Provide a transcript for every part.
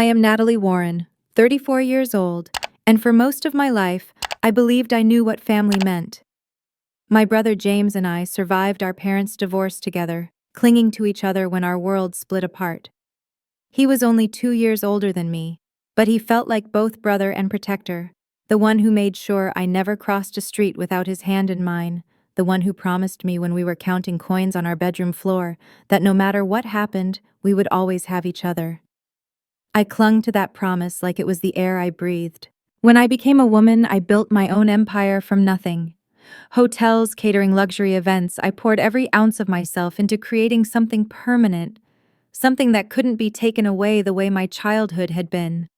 I am Natalie Warren, 34 years old, and for most of my life, I believed I knew what family meant. My brother James and I survived our parents' divorce together, clinging to each other when our worlds split apart. He was only 2 years older than me, but he felt like both brother and protector, the one who made sure I never crossed a street without his hand in mine, the one who promised me when we were counting coins on our bedroom floor that no matter what happened, we would always have each other. I clung to that promise like it was the air I breathed. When I became a woman, I built my own empire from nothing. Hotels, catering luxury events, I poured every ounce of myself into creating something permanent, something that couldn't be taken away the way my childhood had been.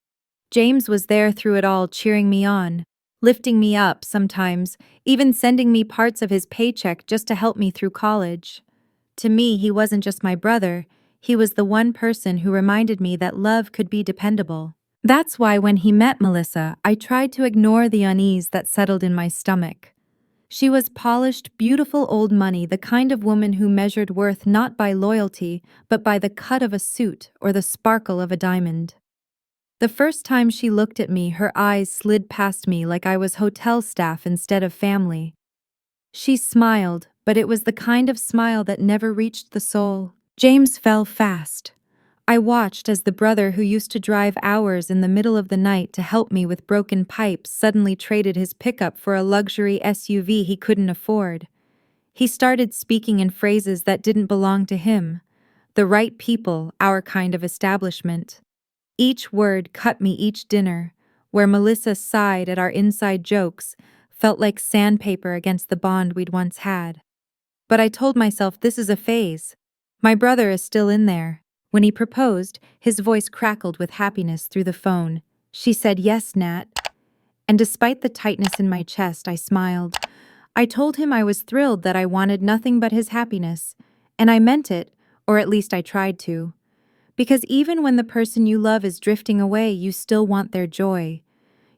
James was there through it all, cheering me on, lifting me up sometimes, even sending me parts of his paycheck just to help me through college. To me, he wasn't just my brother, he was the one person who reminded me that love could be dependable. That's why when he met Melissa, I tried to ignore the unease that settled in my stomach. She was polished, beautiful old money, the kind of woman who measured worth not by loyalty, but by the cut of a suit or the sparkle of a diamond. The first time she looked at me, her eyes slid past me like I was hotel staff instead of family. She smiled, but it was the kind of smile that never reached the soul. James fell fast. I watched as the brother who used to drive hours in the middle of the night to help me with broken pipes suddenly traded his pickup for a luxury SUV he couldn't afford. He started speaking in phrases that didn't belong to him. The right people, our kind of establishment. Each word cut me each dinner, where Melissa sighed at our inside jokes, felt like sandpaper against the bond we'd once had. But I told myself this is a phase. My brother is still in there. When he proposed, his voice crackled with happiness through the phone. She said, "Yes, Nat." And despite the tightness in my chest, I smiled. I told him I was thrilled that I wanted nothing but his happiness. And I meant it, or at least I tried to. Because even when the person you love is drifting away, you still want their joy.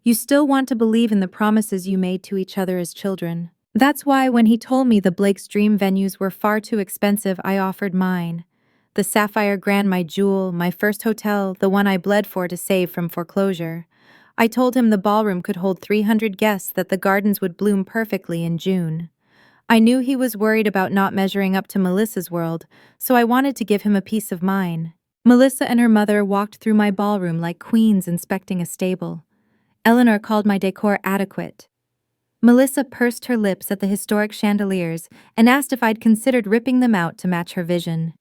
You still want to believe in the promises you made to each other as children. That's why when he told me the Blake's dream venues were far too expensive, I offered mine. The Sapphire Grand, my jewel, my first hotel, the one I bled for to save from foreclosure. I told him the ballroom could hold 300 guests, that the gardens would bloom perfectly in June. I knew he was worried about not measuring up to Melissa's world, so I wanted to give him a piece of mine. Melissa and her mother walked through my ballroom like queens inspecting a stable. Eleanor called my decor adequate. Melissa pursed her lips at the historic chandeliers and asked if I'd considered ripping them out to match her vision.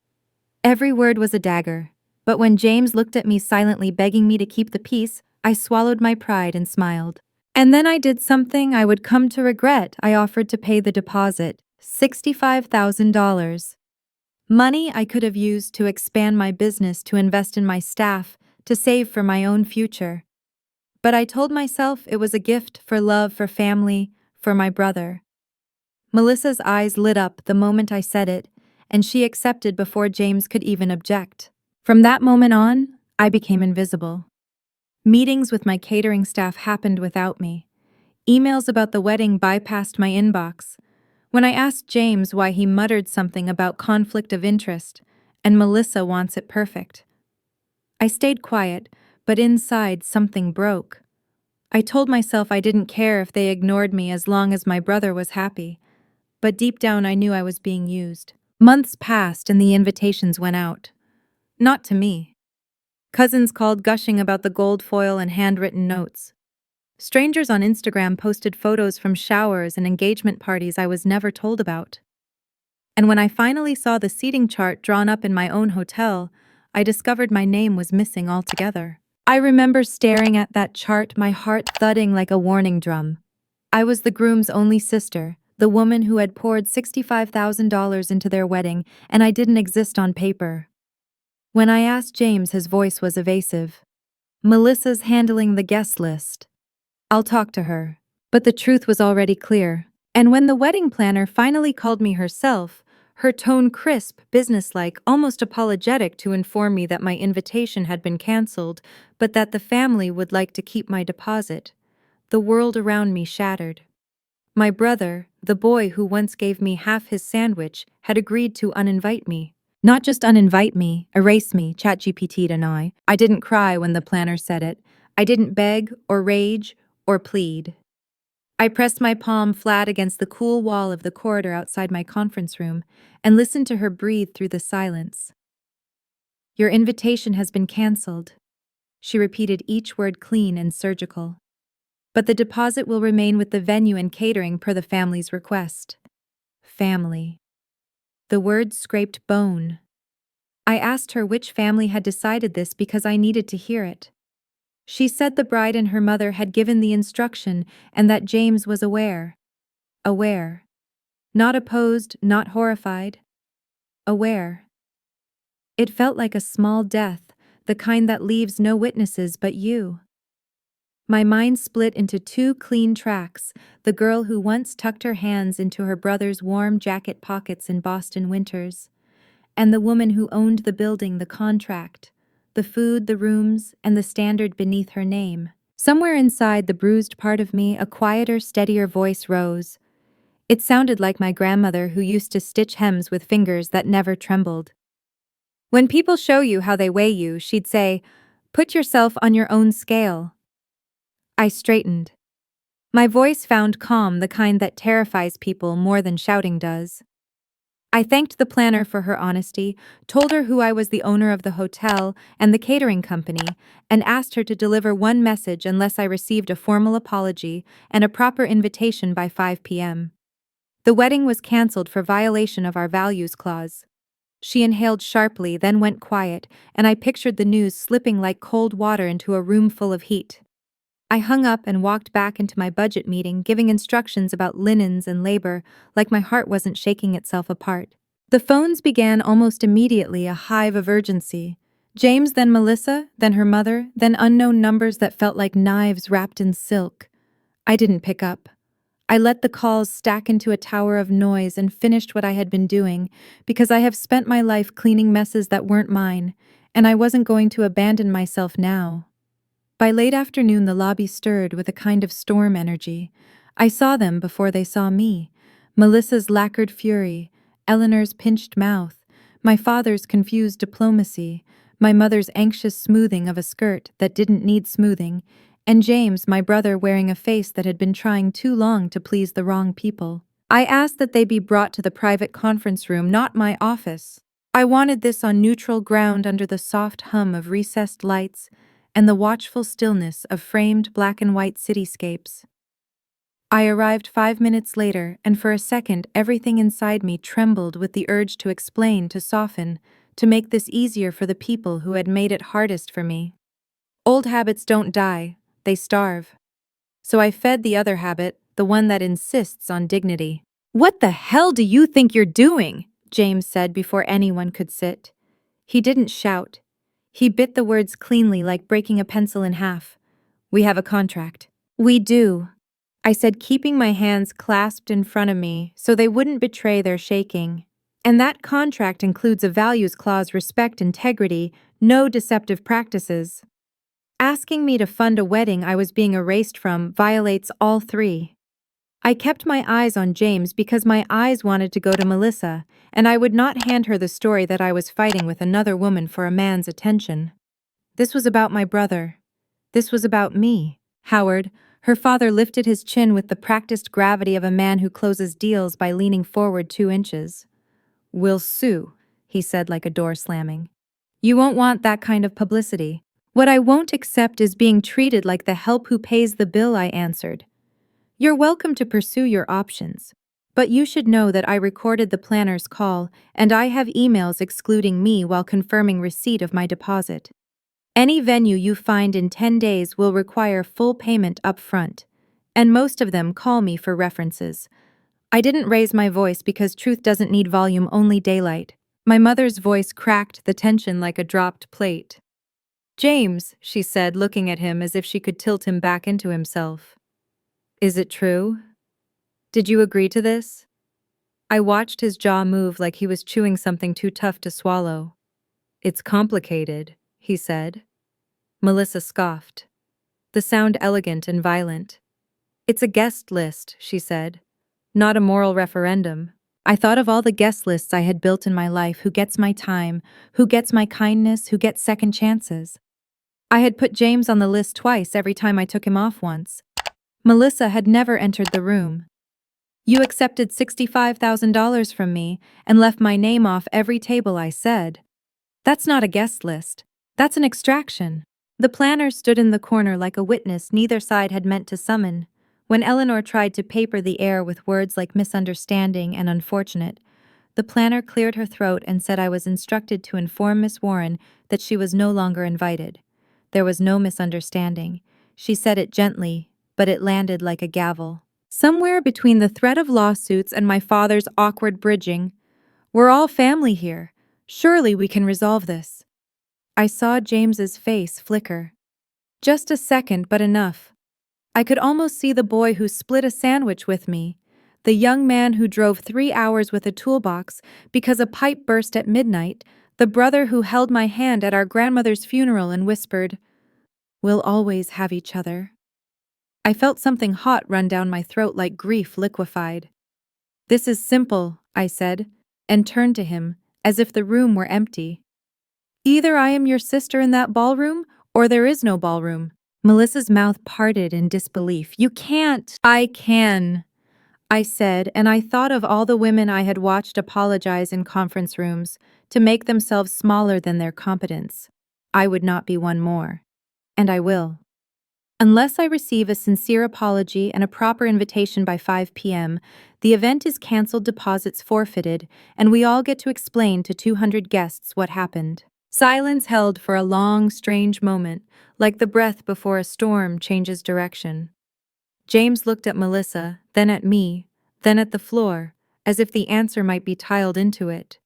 Every word was a dagger, but when James looked at me silently begging me to keep the peace, I swallowed my pride and smiled. And then I did something I would come to regret. I offered to pay the deposit, $65,000. Money I could have used to expand my business, to invest in my staff, to save for my own future. But I told myself it was a gift for love, for family, for my brother. Melissa's eyes lit up the moment I said it, and she accepted before James could even object. From that moment on, I became invisible. Meetings with my catering staff happened without me. Emails about the wedding bypassed my inbox. When I asked James why, he muttered something about conflict of interest, and Melissa wants it perfect. I stayed quiet, but inside something broke. I told myself I didn't care if they ignored me as long as my brother was happy. But deep down I knew I was being used. Months passed and the invitations went out. Not to me. Cousins called gushing about the gold foil and handwritten notes. Strangers on Instagram posted photos from showers and engagement parties I was never told about. And when I finally saw the seating chart drawn up in my own hotel, I discovered my name was missing altogether. I remember staring at that chart, my heart thudding like a warning drum. I was the groom's only sister, the woman who had poured $65,000 into their wedding, and I didn't exist on paper. When I asked James, his voice was evasive. "Melissa's handling the guest list. I'll talk to her." But the truth was already clear. And when the wedding planner finally called me herself, her tone crisp, businesslike, almost apologetic, to inform me that my invitation had been canceled, but that the family would like to keep my deposit, the world around me shattered. My brother, the boy who once gave me half his sandwich, had agreed to uninvite me. Not just uninvite me, erase me, ChatGPT'd and I. I didn't cry when the planner said it. I didn't beg or rage or plead. I pressed my palm flat against the cool wall of the corridor outside my conference room and listened to her breathe through the silence. Your invitation has been canceled. She repeated each word clean and surgical. But the deposit will remain with the venue and catering per the family's request. Family. The words scraped bone. I asked her which family had decided this because I needed to hear it. She said the bride and her mother had given the instruction and that James was aware. Aware. Not opposed, not horrified. Aware. It felt like a small death, the kind that leaves no witnesses but you. My mind split into two clean tracks, the girl who once tucked her hands into her brother's warm jacket pockets in Boston winters, and the woman who owned the building, the contract, the food, the rooms, and the standard beneath her name. Somewhere inside the bruised part of me, a quieter, steadier voice rose. It sounded like my grandmother who used to stitch hems with fingers that never trembled. When people show you how they weigh you, she'd say, "Put yourself on your own scale." I straightened. My voice found calm, the kind that terrifies people more than shouting does. I thanked the planner for her honesty, told her who I was, the owner of the hotel and the catering company, and asked her to deliver one message unless I received a formal apology and a proper invitation by 5 p.m. The wedding was canceled for violation of our values clause. She inhaled sharply, then went quiet, and I pictured the news slipping like cold water into a room full of heat. I hung up and walked back into my budget meeting, giving instructions about linens and labor, like my heart wasn't shaking itself apart. The phones began almost immediately, a hive of urgency. James, then Melissa, then her mother, then unknown numbers that felt like knives wrapped in silk. I didn't pick up. I let the calls stack into a tower of noise and finished what I had been doing, because I have spent my life cleaning messes that weren't mine, and I wasn't going to abandon myself now. By late afternoon, the lobby stirred with a kind of storm energy. I saw them before they saw me. Melissa's lacquered fury, Eleanor's pinched mouth, my father's confused diplomacy, my mother's anxious smoothing of a skirt that didn't need smoothing, and James, my brother, wearing a face that had been trying too long to please the wrong people. I asked that they be brought to the private conference room, not my office. I wanted this on neutral ground under the soft hum of recessed lights and the watchful stillness of framed black and white cityscapes. I arrived 5 minutes later, and for a second everything inside me trembled with the urge to explain, to soften, to make this easier for the people who had made it hardest for me. Old habits don't die, they starve. So I fed the other habit, the one that insists on dignity. "What the hell do you think you're doing?" James said before anyone could sit. He didn't shout. He bit the words cleanly, like breaking a pencil in half. "We have a contract." "We do," I said, keeping my hands clasped in front of me so they wouldn't betray their shaking. "And that contract includes a values clause: respect, integrity, no deceptive practices." Asking me to fund a wedding I was being erased from violates all three. I kept my eyes on James because my eyes wanted to go to Melissa, and I would not hand her the story that I was fighting with another woman for a man's attention. This was about my brother. This was about me. "Howard," her father lifted his chin with the practiced gravity of a man who closes deals by leaning forward 2 inches. "We'll sue," he said like a door slamming. "You won't want that kind of publicity." "What I won't accept is being treated like the help who pays the bill," I answered. "You're welcome to pursue your options, but you should know that I recorded the planner's call and I have emails excluding me while confirming receipt of my deposit. Any venue you find in 10 days will require full payment up front, and most of them call me for references." I didn't raise my voice because truth doesn't need volume, only daylight. My mother's voice cracked the tension like a dropped plate. "James," she said, looking at him as if she could tilt him back into himself. "Is it true? Did you agree to this?" I watched his jaw move like he was chewing something too tough to swallow. "It's complicated," he said. Melissa scoffed. The sound elegant and violent. "It's a guest list," she said. "Not a moral referendum." I thought of all the guest lists I had built in my life: who gets my time, who gets my kindness, who gets second chances. I had put James on the list twice every time I took him off once. Melissa had never entered the room. You accepted $65,000 from me and left my name off every table, I said. That's not a guest list. That's an extraction. The planner stood in the corner like a witness neither side had meant to summon. When Eleanor tried to paper the air with words like misunderstanding and unfortunate, the planner cleared her throat and said I was instructed to inform Miss Warren that she was no longer invited. There was no misunderstanding. She said it gently, but it landed like a gavel. Somewhere between the threat of lawsuits and my father's awkward bridging, we're all family here. Surely we can resolve this. I saw James's face flicker. Just a second, but enough. I could almost see the boy who split a sandwich with me, the young man who drove 3 hours with a toolbox because a pipe burst at midnight, the brother who held my hand at our grandmother's funeral and whispered, "We'll always have each other." I felt something hot run down my throat like grief liquefied. "This is simple," I said, and turned to him, as if the room were empty. "Either I am your sister in that ballroom, or there is no ballroom." Melissa's mouth parted in disbelief. "You can't." "I can," I said, and I thought of all the women I had watched apologize in conference rooms to make themselves smaller than their competence. I would not be one more. And I will. Unless I receive a sincere apology and a proper invitation by 5 p.m., the event is canceled, deposits forfeited, and we all get to explain to 200 guests what happened. Silence held for a long, strange moment, like the breath before a storm changes direction. James looked at Melissa, then at me, then at the floor, as if the answer might be tiled into it.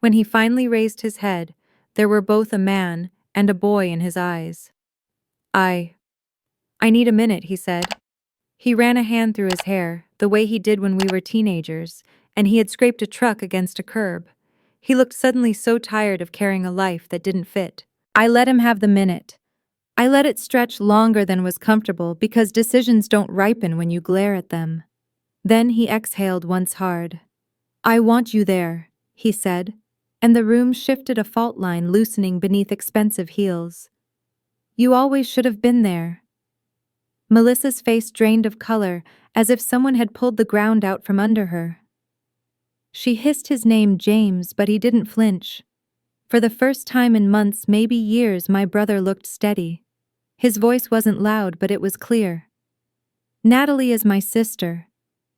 When he finally raised his head, there were both a man and a boy in his eyes. I need a minute," he said. He ran a hand through his hair, the way he did when we were teenagers, and he had scraped a truck against a curb. He looked suddenly so tired of carrying a life that didn't fit. I let him have the minute. I let it stretch longer than was comfortable because decisions don't ripen when you glare at them. Then he exhaled once hard. "I want you there," he said, and the room shifted, a fault line loosening beneath expensive heels. "You always should have been there." Melissa's face drained of color, as if someone had pulled the ground out from under her. She hissed his name, James, but he didn't flinch. For the first time in months, maybe years, my brother looked steady. His voice wasn't loud, but it was clear. "Natalie is my sister.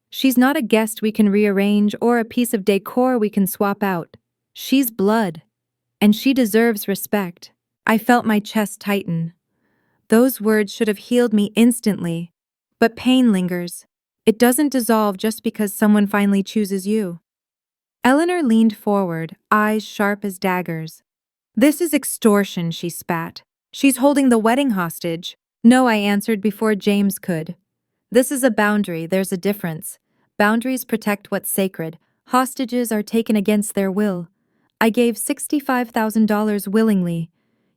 She's not a guest we can rearrange or a piece of decor we can swap out. She's blood, and she deserves respect." I felt my chest tighten. Those words should have healed me instantly, but pain lingers. It doesn't dissolve just because someone finally chooses you. Eleanor leaned forward, eyes sharp as daggers. "This is extortion," she spat. "She's holding the wedding hostage." "No," I answered before James could. "This is a boundary, there's a difference. Boundaries protect what's sacred. Hostages are taken against their will. I gave $65,000 willingly.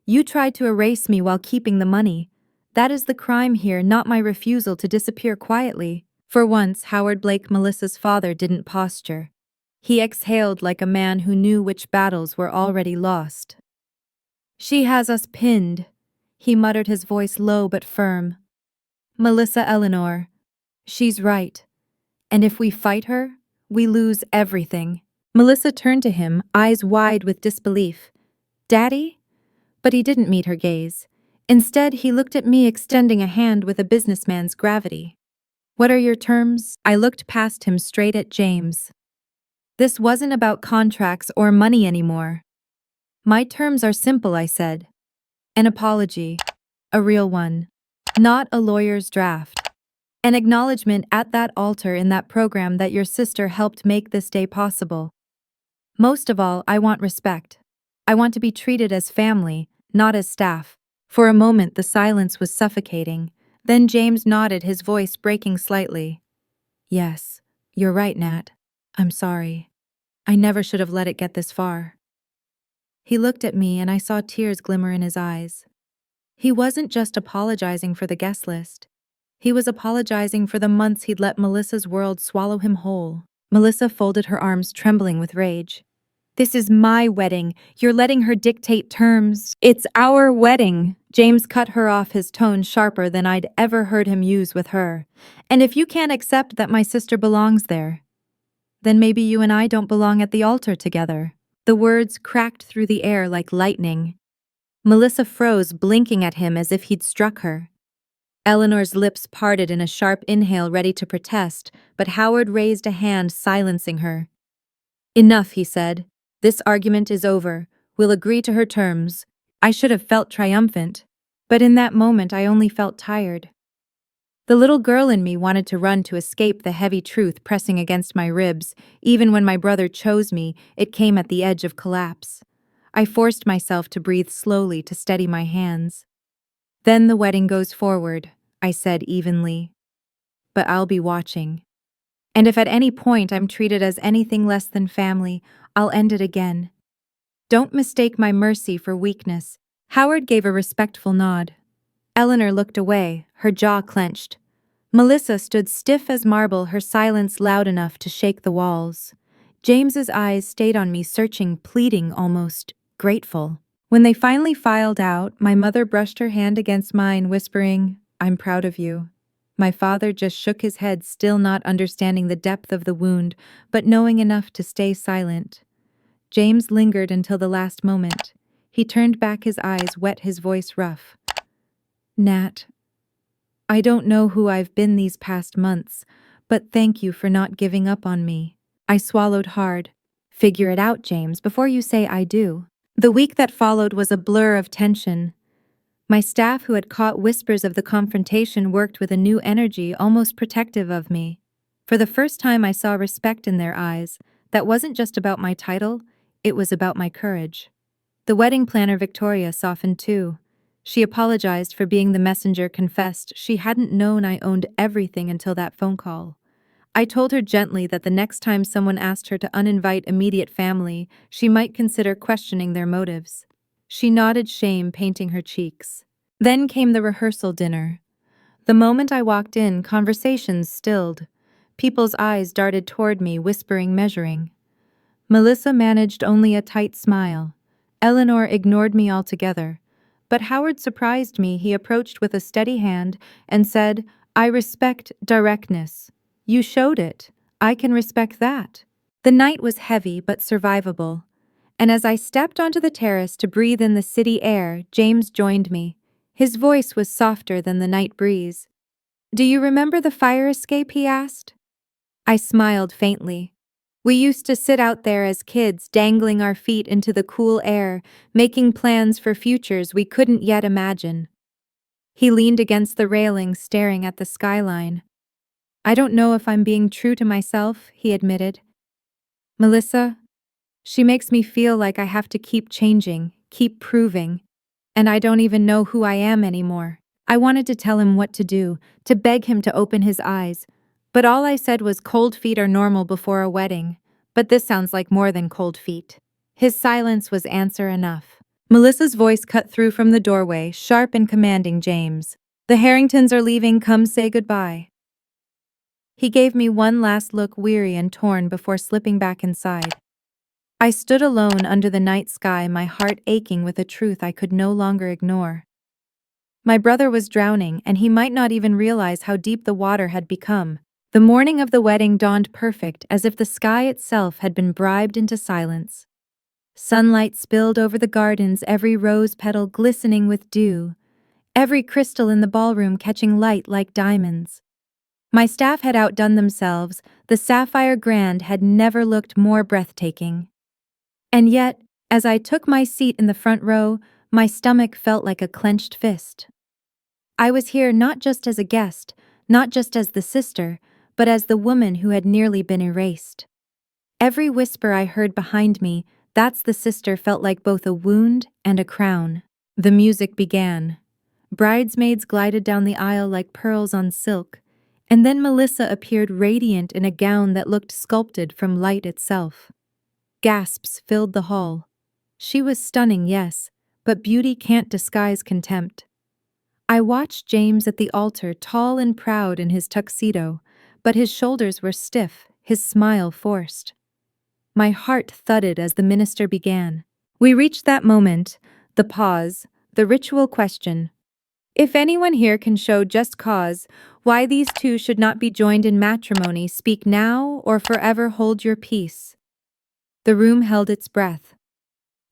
You tried to erase me while keeping the money. That is the crime here, not my refusal to disappear quietly." For once, Howard Blake, Melissa's father, didn't posture. He exhaled like a man who knew which battles were already lost. "She has us pinned," he muttered, his voice low but firm. "Melissa Eleanor. She's right. And if we fight her, we lose everything." Melissa turned to him, eyes wide with disbelief. "Daddy?" But he didn't meet her gaze. Instead, he looked at me, extending a hand with a businessman's gravity. "What are your terms?" I looked past him straight at James. This wasn't about contracts or money anymore. "My terms are simple," I said. "An apology. A real one. Not a lawyer's draft. An acknowledgement at that altar in that program that your sister helped make this day possible. Most of all, I want respect. I want to be treated as family, not as staff." For a moment, the silence was suffocating. Then James nodded, his voice breaking slightly. "Yes, you're right, Nat. I'm sorry. I never should have let it get this far." He looked at me and I saw tears glimmer in his eyes. He wasn't just apologizing for the guest list. He was apologizing for the months he'd let Melissa's world swallow him whole. Melissa folded her arms, trembling with rage. This is my wedding. You're letting her dictate terms. It's our wedding. James cut her off, his tone sharper than I'd ever heard him use with her. And if you can't accept that my sister belongs there, then maybe you and I don't belong at the altar together. The words cracked through the air like lightning. Melissa froze, blinking at him as if he'd struck her. Eleanor's lips parted in a sharp inhale, ready to protest, but Howard raised a hand, silencing her. Enough, he said. This argument is over. We'll agree to her terms. I should have felt triumphant, but in that moment I only felt tired. The little girl in me wanted to run to escape the heavy truth pressing against my ribs. Even when my brother chose me, it came at the edge of collapse. I forced myself to breathe slowly to steady my hands. Then the wedding goes forward, I said evenly. But I'll be watching. And if at any point I'm treated as anything less than family, I'll end it again. Don't mistake my mercy for weakness. Howard gave a respectful nod. Eleanor looked away, her jaw clenched. Melissa stood stiff as marble, her silence loud enough to shake the walls. James's eyes stayed on me, searching, pleading, almost grateful. When they finally filed out, my mother brushed her hand against mine, whispering, "I'm proud of you." My father just shook his head, still not understanding the depth of the wound, but knowing enough to stay silent. James lingered until the last moment. He turned back, his eyes wet, his voice rough. "Nat, I don't know who I've been these past months, but thank you for not giving up on me." I swallowed hard. "Figure it out, James, before you say I do." The week that followed was a blur of tension. My staff, who had caught whispers of the confrontation, worked with a new energy, almost protective of me. For the first time, I saw respect in their eyes. That wasn't just about my title, it was about my courage. The wedding planner, Victoria, softened too. She apologized for being the messenger, confessed she hadn't known I owned everything until that phone call. I told her gently that the next time someone asked her to uninvite immediate family, she might consider questioning their motives. She nodded, shame painting her cheeks. Then came the rehearsal dinner. The moment I walked in, conversations stilled. People's eyes darted toward me, whispering, measuring. Melissa managed only a tight smile. Eleanor ignored me altogether. But Howard surprised me. He approached with a steady hand and said, "I respect directness. You showed it. I can respect that." The night was heavy but survivable. And as I stepped onto the terrace to breathe in the city air, James joined me. His voice was softer than the night breeze. "Do you remember the fire escape?" he asked. I smiled faintly. We used to sit out there as kids, dangling our feet into the cool air, making plans for futures we couldn't yet imagine. He leaned against the railing, staring at the skyline. "I don't know if I'm being true to myself," he admitted. "Melissa, she makes me feel like I have to keep changing, keep proving, and I don't even know who I am anymore." I wanted to tell him what to do, to beg him to open his eyes, but all I said was cold feet are normal before a wedding, but this sounds like more than cold feet. His silence was answer enough. Melissa's voice cut through from the doorway, sharp and commanding. "James, the Harringtons are leaving, come say goodbye." He gave me one last look, weary and torn, before slipping back inside. I stood alone under the night sky, my heart aching with a truth I could no longer ignore. My brother was drowning, and he might not even realize how deep the water had become. The morning of the wedding dawned perfect, as if the sky itself had been bribed into silence. Sunlight spilled over the gardens, every rose petal glistening with dew, every crystal in the ballroom catching light like diamonds. My staff had outdone themselves. The sapphire grand had never looked more breathtaking. And yet, as I took my seat in the front row, my stomach felt like a clenched fist. I was here not just as a guest, not just as the sister, but as the woman who had nearly been erased. Every whisper I heard behind me, "That's the sister," felt like both a wound and a crown. The music began. Bridesmaids glided down the aisle like pearls on silk, and then Melissa appeared, radiant in a gown that looked sculpted from light itself. Gasps filled the hall. She was stunning, yes, but beauty can't disguise contempt. I watched James at the altar, tall and proud in his tuxedo, but his shoulders were stiff, his smile forced. My heart thudded as the minister began. We reached that moment, the pause, the ritual question. If anyone here can show just cause why these two should not be joined in matrimony, speak now or forever hold your peace. The room held its breath.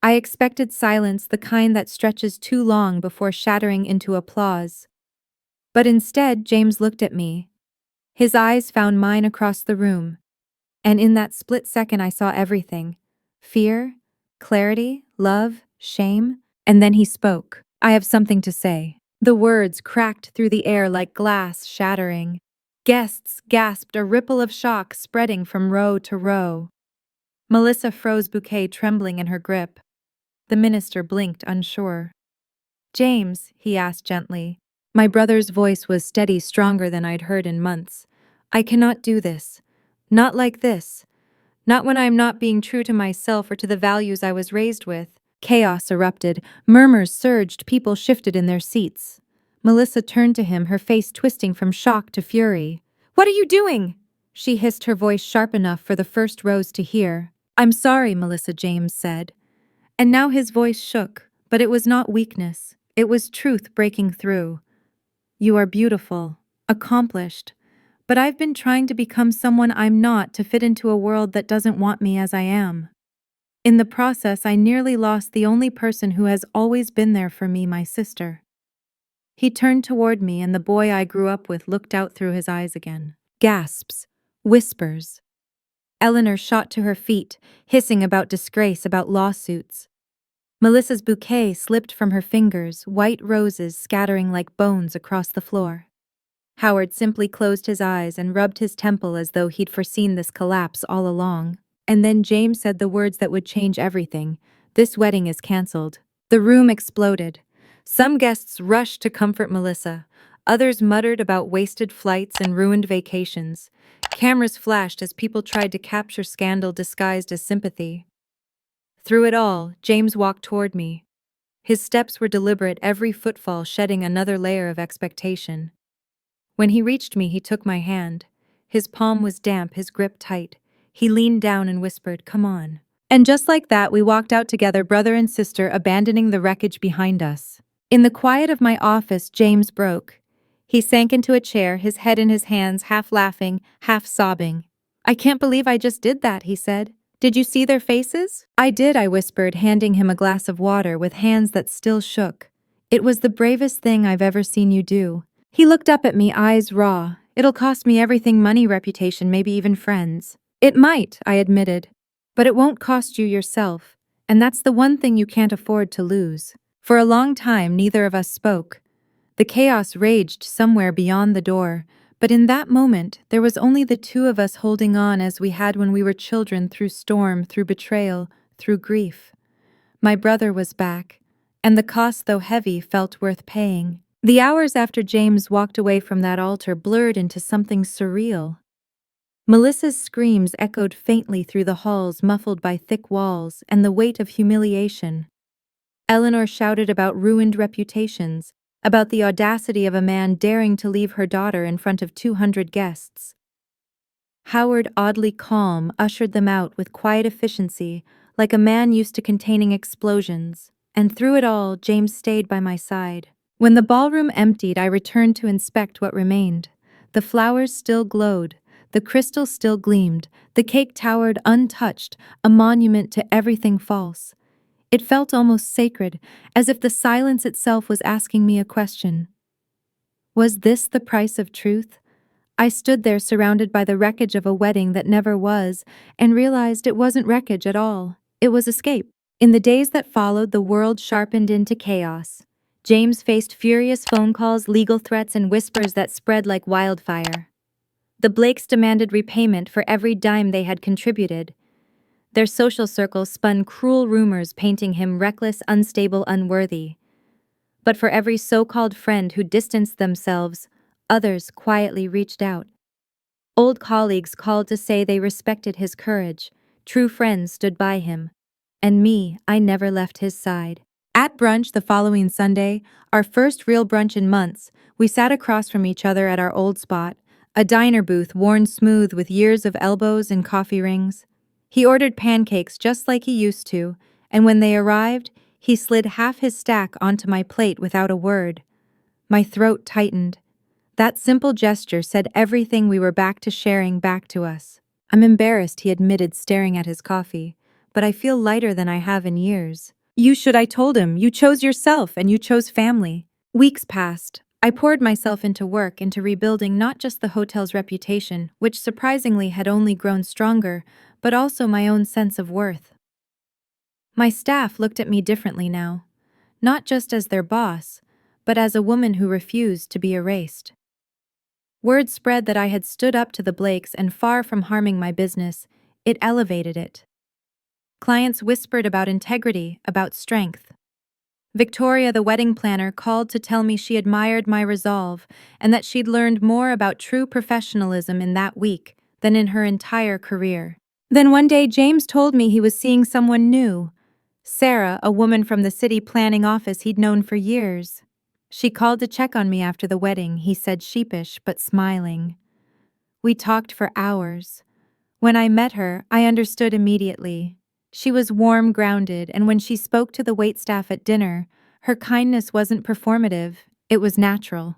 I expected silence, the kind that stretches too long before shattering into applause. But instead, James looked at me. His eyes found mine across the room. And in that split second, I saw everything: fear, clarity, love, shame. And then he spoke. I have something to say. The words cracked through the air like glass shattering. Guests gasped, a ripple of shock spreading from row to row. Melissa froze, bouquet trembling in her grip. The minister blinked, unsure. James, he asked gently. My brother's voice was steady, stronger than I'd heard in months. I cannot do this. Not like this. Not when I am not being true to myself or to the values I was raised with. Chaos erupted. Murmurs surged. People shifted in their seats. Melissa turned to him, her face twisting from shock to fury. What are you doing? She hissed, her voice sharp enough for the first rows to hear. I'm sorry, Melissa, James said. And now his voice shook, but it was not weakness. It was truth breaking through. You are beautiful, accomplished, but I've been trying to become someone I'm not to fit into a world that doesn't want me as I am. In the process, I nearly lost the only person who has always been there for me, my sister. He turned toward me, and the boy I grew up with looked out through his eyes again. Gasps, whispers. Eleanor shot to her feet, hissing about disgrace, about lawsuits. Melissa's bouquet slipped from her fingers, white roses scattering like bones across the floor. Howard simply closed his eyes and rubbed his temple as though he'd foreseen this collapse all along. And then James said the words that would change everything. This wedding is canceled. The room exploded. Some guests rushed to comfort Melissa. Others muttered about wasted flights and ruined vacations. Cameras flashed as people tried to capture scandal disguised as sympathy. Through it all, James walked toward me. His steps were deliberate, every footfall shedding another layer of expectation. When he reached me, he took my hand. His palm was damp, his grip tight. He leaned down and whispered, "Come on." And just like that, we walked out together, brother and sister, abandoning the wreckage behind us. In the quiet of my office, James broke. He sank into a chair, his head in his hands, half laughing, half sobbing. I can't believe I just did that, he said. Did you see their faces? I did, I whispered, handing him a glass of water with hands that still shook. It was the bravest thing I've ever seen you do. He looked up at me, eyes raw. It'll cost me everything: money, reputation, maybe even friends. It might, I admitted. But it won't cost you yourself. And that's the one thing you can't afford to lose. For a long time, neither of us spoke. The chaos raged somewhere beyond the door. But in that moment, there was only the two of us holding on as we had when we were children, through storm, through betrayal, through grief. My brother was back, and the cost, though heavy, felt worth paying. The hours after James walked away from that altar blurred into something surreal. Melissa's screams echoed faintly through the halls, muffled by thick walls and the weight of humiliation. Eleanor shouted about ruined reputations, about the audacity of a man daring to leave her daughter in front of 200 guests. Howard, oddly calm, ushered them out with quiet efficiency, like a man used to containing explosions. And through it all, James stayed by my side. When the ballroom emptied, I returned to inspect what remained. The flowers still glowed, the crystal still gleamed, the cake towered untouched, a monument to everything false. It felt almost sacred, as if the silence itself was asking me a question. Was this the price of truth? I stood there surrounded by the wreckage of a wedding that never was, and realized it wasn't wreckage at all. It was escape. In the days that followed, the world sharpened into chaos. James faced furious phone calls, legal threats, and whispers that spread like wildfire. The Blakes demanded repayment for every dime they had contributed. Their social circles spun cruel rumors painting him reckless, unstable, unworthy. But for every so-called friend who distanced themselves, others quietly reached out. Old colleagues called to say they respected his courage. True friends stood by him. And me, I never left his side. At brunch the following Sunday, our first real brunch in months, we sat across from each other at our old spot, A diner booth worn smooth with years of elbows and coffee rings. He ordered pancakes just like he used to, and when they arrived, he slid half his stack onto my plate without a word. My throat tightened. That simple gesture said everything we were back to sharing back to us. I'm embarrassed, he admitted, staring at his coffee, but I feel lighter than I have in years. You should, I told him. You chose yourself and you chose family. Weeks passed. I poured myself into work, into rebuilding not just the hotel's reputation, which surprisingly had only grown stronger, but also my own sense of worth. My staff looked at me differently now, not just as their boss, but as a woman who refused to be erased. Word spread that I had stood up to the Blakes, and far from harming my business, it elevated it. Clients whispered about integrity, about strength. Victoria, the wedding planner, called to tell me she admired my resolve and that she'd learned more about true professionalism in that week than in her entire career. Then one day James told me he was seeing someone new. Sarah, a woman from the city planning office he'd known for years. She called to check on me after the wedding, he said, sheepish but smiling. We talked for hours. When I met her, I understood immediately. She was warm, grounded, and when she spoke to the waitstaff at dinner, her kindness wasn't performative, it was natural.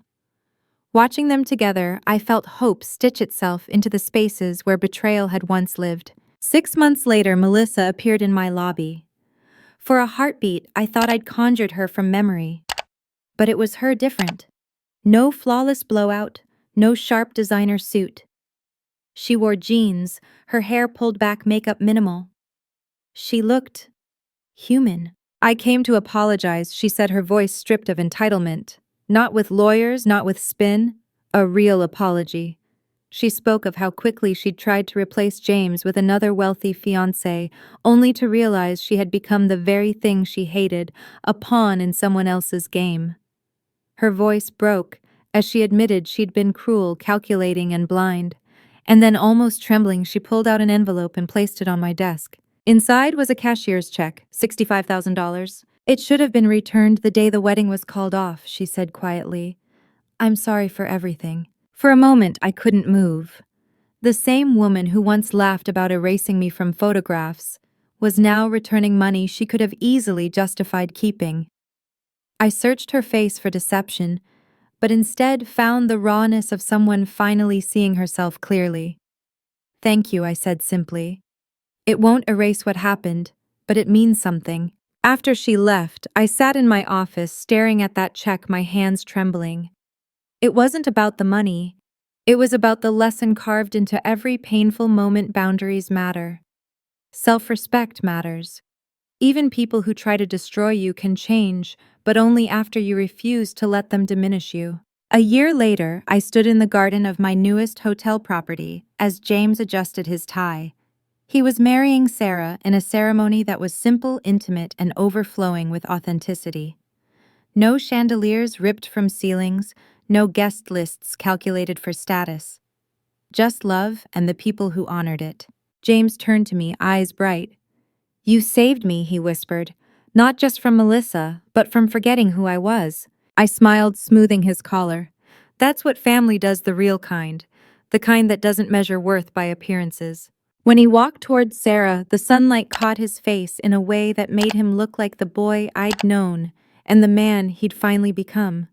Watching them together, I felt hope stitch itself into the spaces where betrayal had once lived. 6 months later, Melissa appeared in my lobby. For a heartbeat, I thought I'd conjured her from memory. But it was her different. No flawless blowout, no sharp designer suit. She wore jeans, her hair pulled back, makeup minimal. She looked human. I came to apologize, she said, her voice stripped of entitlement. Not with lawyers, not with spin, a real apology. She spoke of how quickly she'd tried to replace James with another wealthy fiancé, only to realize she had become the very thing she hated, a pawn in someone else's game. Her voice broke as she admitted she'd been cruel, calculating, and blind. And then, almost trembling, she pulled out an envelope and placed it on my desk. Inside was a cashier's check, $65,000. It should have been returned the day the wedding was called off, she said quietly. I'm sorry for everything. For a moment, I couldn't move. The same woman who once laughed about erasing me from photographs was now returning money she could have easily justified keeping. I searched her face for deception, but instead found the rawness of someone finally seeing herself clearly. Thank you, I said simply. It won't erase what happened, but it means something. After she left, I sat in my office staring at that check, my hands trembling. It wasn't about the money. It was about the lesson carved into every painful moment. Boundaries matter. Self-respect matters. Even people who try to destroy you can change, but only after you refuse to let them diminish you. A year later, I stood in the garden of my newest hotel property as James adjusted his tie. He was marrying Sarah in a ceremony that was simple, intimate, and overflowing with authenticity. No chandeliers ripped from ceilings, no guest lists calculated for status. Just love and the people who honored it. James turned to me, eyes bright. You saved me, he whispered, not just from Melissa, but from forgetting who I was. I smiled, smoothing his collar. That's what family does, the real kind, the kind that doesn't measure worth by appearances. When he walked towards Sarah, the sunlight caught his face in a way that made him look like the boy I'd known and the man he'd finally become.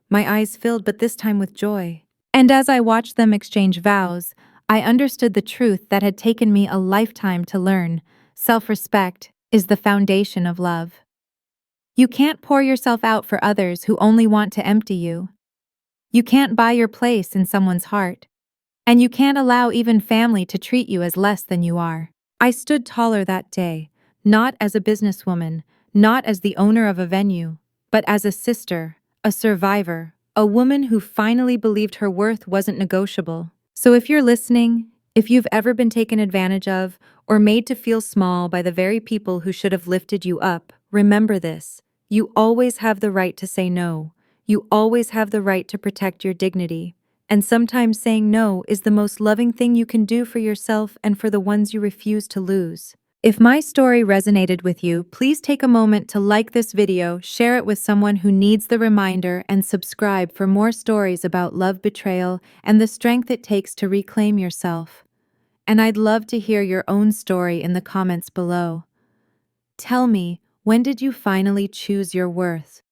My eyes filled, but this time with joy. And as I watched them exchange vows, I understood the truth that had taken me a lifetime to learn. Self-respect is the foundation of love. You can't pour yourself out for others who only want to empty you. You can't buy your place in someone's heart. And you can't allow even family to treat you as less than you are. I stood taller that day, not as a businesswoman, not as the owner of a venue, but as a sister, a survivor, a woman who finally believed her worth wasn't negotiable. So if you're listening, if you've ever been taken advantage of or made to feel small by the very people who should have lifted you up, remember this. You always have the right to say no. You always have the right to protect your dignity. And sometimes saying no is the most loving thing you can do for yourself and for the ones you refuse to lose. If my story resonated with you, please take a moment to like this video, share it with someone who needs the reminder, and subscribe for more stories about love betrayal and the strength it takes to reclaim yourself. And I'd love to hear your own story in the comments below. Tell me, when did you finally choose your worth?